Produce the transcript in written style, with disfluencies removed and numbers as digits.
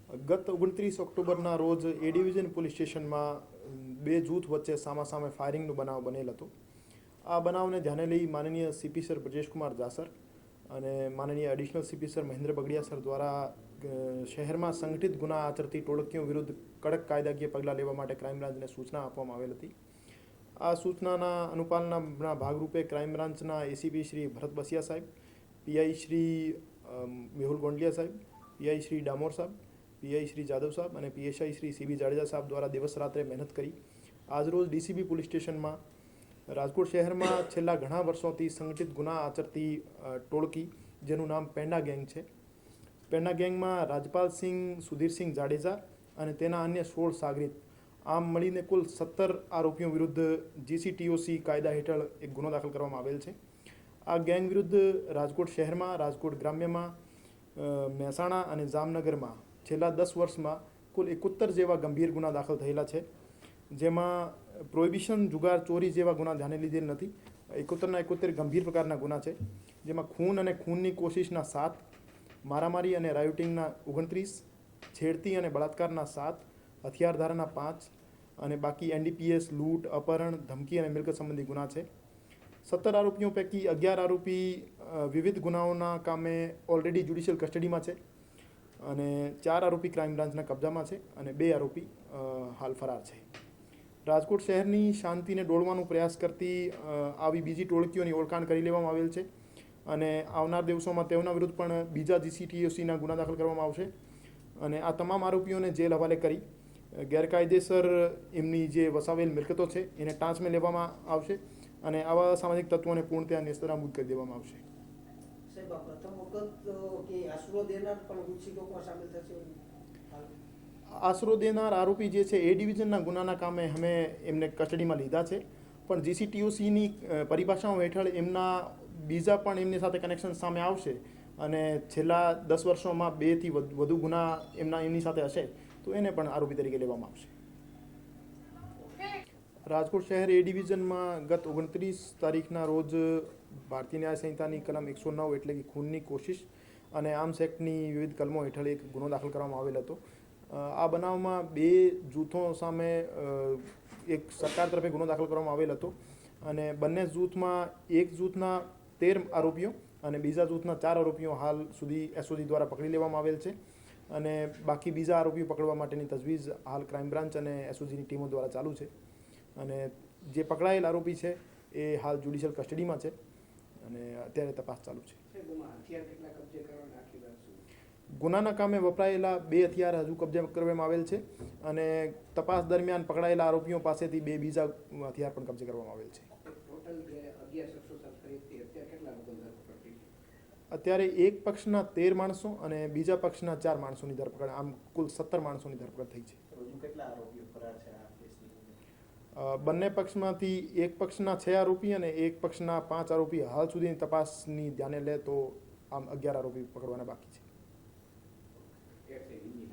ગત 29 ઓક્ટોબરના રોજ એ division police સ્ટેશનમાં બે જૂથ વચ્ચે સામાસામે ફાયરિંગનો બનાવ બનેલ હતો. આ બનાવને ધ્યાને લઈ માનનીય સીપી સર બ્રજેશકુમાર જાસર અને માનનીય additional CP sir Mahendra Bagadiya sir દ્વારા શહેરમાં સંગઠિત ગુના આચરતી ટોળકીઓ વિરુદ્ધ કડક કાયદાકીય પગલાં લેવા માટે ક્રાઇમ બ્રાન્ચને સૂચના આપવામાં આવેલ હતી. આ સૂચનાના અનુપાલનના ભાગરૂપે ક્રાઇમ બ્રાન્ચના એસીપી શ્રી ભરત બસિયા સાહેબ, પીઆઈ શ્રી મેહુલ ગોંડલિયા સાહેબ, પીઆઈ શ્રી ડામોર સાહેબ, પીઆઈ શ્રી જાદવ સાહેબ અને પીએસઆઈ શ્રી સીબી જાડેજા સાહેબ દ્વારા દિવસ રાત્રે મહેનત કરી આજરોજ ડીસીબી પોલીસ સ્ટેશનમાં રાજકોટ શહેરમાં છેલ્લા ઘણા વર્ષોથી સંગઠિત ગુના આચરતી ટોળકી જેનું નામ પેંડા ગેંગ છે. પેંડા ગેંગમાં રાજપાલસિંહ સુધીરસિંહ જાડેજા અને તેના અન્ય 16 સાગરીત આમ મળીને કુલ 17 આરોપીઓ વિરુદ્ધ જીસીટીઓસી કાયદા હેઠળ એક ગુનો દાખલ કરવામાં આવેલ છે. આ ગેંગ વિરુદ્ધ રાજકોટ શહેરમાં, રાજકોટ ગ્રામ્યમાં, મહેસાણા અને જામનગરમાં છેલ્લા 10 વર્ષમાં કુલ 71 જેવા ગંભીર ગુના દાખલ થયેલા છે, જેમાં પ્રોહિબિશન, જુગાર, ચોરી જેવા ગુના ધ્યાને લીધેલ નથી. 71 ગંભીર પ્રકારના ગુના છે, જેમાં ખૂન અને ખૂનની કોશિશના 7, મારામારી અને રાયોટિંગના 29, છેડતી અને બળાત્કારના 7, હથિયાર ધારાના 5 અને બાકી એનડીપીએસ, લૂંટ, અપહરણ, ધમકી અને મિલકત સંબંધી ગુના છે. 17 આરોપીઓ પૈકી 11 આરોપી વિવિધ ગુનાઓના કામે ઓલરેડી જ્યુડિશિયલ કસ્ટડીમાં છે અને 4 આરોપી ક્રાઇમ બ્રાન્ચના કબજામાં છે અને 2 આરોપી હાલ ફરાર છે. રાજકોટ શહેરની શાંતિને ડોળવાનો પ્રયાસ કરતી આવી બીજી ટોળકીઓની ઓળખાણ કરી લેવામાં આવેલ છે અને આવનાર દિવસોમાં તેઓના વિરુદ્ધ પણ બીજા જીસીટીઓસીના ગુના દાખલ કરવામાં આવશે અને આ તમામ આરોપીઓને જેલ હવાલે કરી ગેરકાયદેસર એમની જે વસાવેલ મિલકતો છે એને ટાંચમાં લેવામાં આવશે અને આવા સામાજિક તત્વોને પૂર્ણતયા નેસ્તનાબૂદ કરી દેવામાં આવશે. આશરો દેનાર આરોપી જે છે એ ડિવિઝનના ગુનાના કામે અમે એમને કસ્ટડીમાં લીધા છે, પણ જીસીટીઓસીની પરિભાષાઓ હેઠળ એમના બીજા પણ એમની સાથે કનેક્શન સામે આવશે અને છેલ્લા 10 વર્ષોમાં 2 થી વધુ ગુના એમની સાથે હશે તો એને પણ આરોપી તરીકે લેવામાં આવશે. રાજકોટ શહેર એ ડિવિઝનમાં ગત 29 તારીખના રોજ ભારતીય ન્યાય સંહિતાની કલમ 109 એટલે કે ખૂનની કોશિશ અને આર્મ્સ એક્ટની વિવિધ કલમો હેઠળ એક ગુનો દાખલ કરવામાં આવેલ હતો. આ બનાવમાં 2 જૂથો સામે એક સરકાર તરફે ગુનો દાખલ કરવામાં આવેલ હતો અને બંને જૂથમાં એક જૂથના 13 આરોપીઓ અને બીજા જૂથના 4 આરોપીઓ હાલ સુધી એસઓજી દ્વારા પકડી લેવામાં આવેલ છે અને બાકી બીજા આરોપીઓ પકડવા માટેની તજવીજ હાલ ક્રાઇમ બ્રાન્ચ અને એસઓજીની ટીમો દ્વારા ચાલુ છે અને જે પકડાયેલ આરોપી છે એ હાલ જ્યુડિશિયલ કસ્ટડીમાં છે અને અત્યારે તપાસ ચાલુ છે. ગુનાના કામે વપરાયેલા 2 હથિયાર હજુ કબજે કરવામાં આવેલ છે અને તપાસ દરમિયાન પકડાયેલા આરોપીઓ પાસેથી 2 બીજા હથિયાર પણ કબજે કરવામાં આવેલ છે. અત્યારે એક પક્ષના 13 માણસો અને બીજા પક્ષના 4 માણસોની ધરપકડ, આમ કુલ 17 માણસોની ધરપકડ થઈ છે. બંને પક્ષમાંથી એક પક્ષના 6 આરોપી અને એક પક્ષના 5 આરોપી હાલ સુધીની તપાસની ધ્યાને લે તો આમ 11 આરોપી પકડવાના બાકી છે.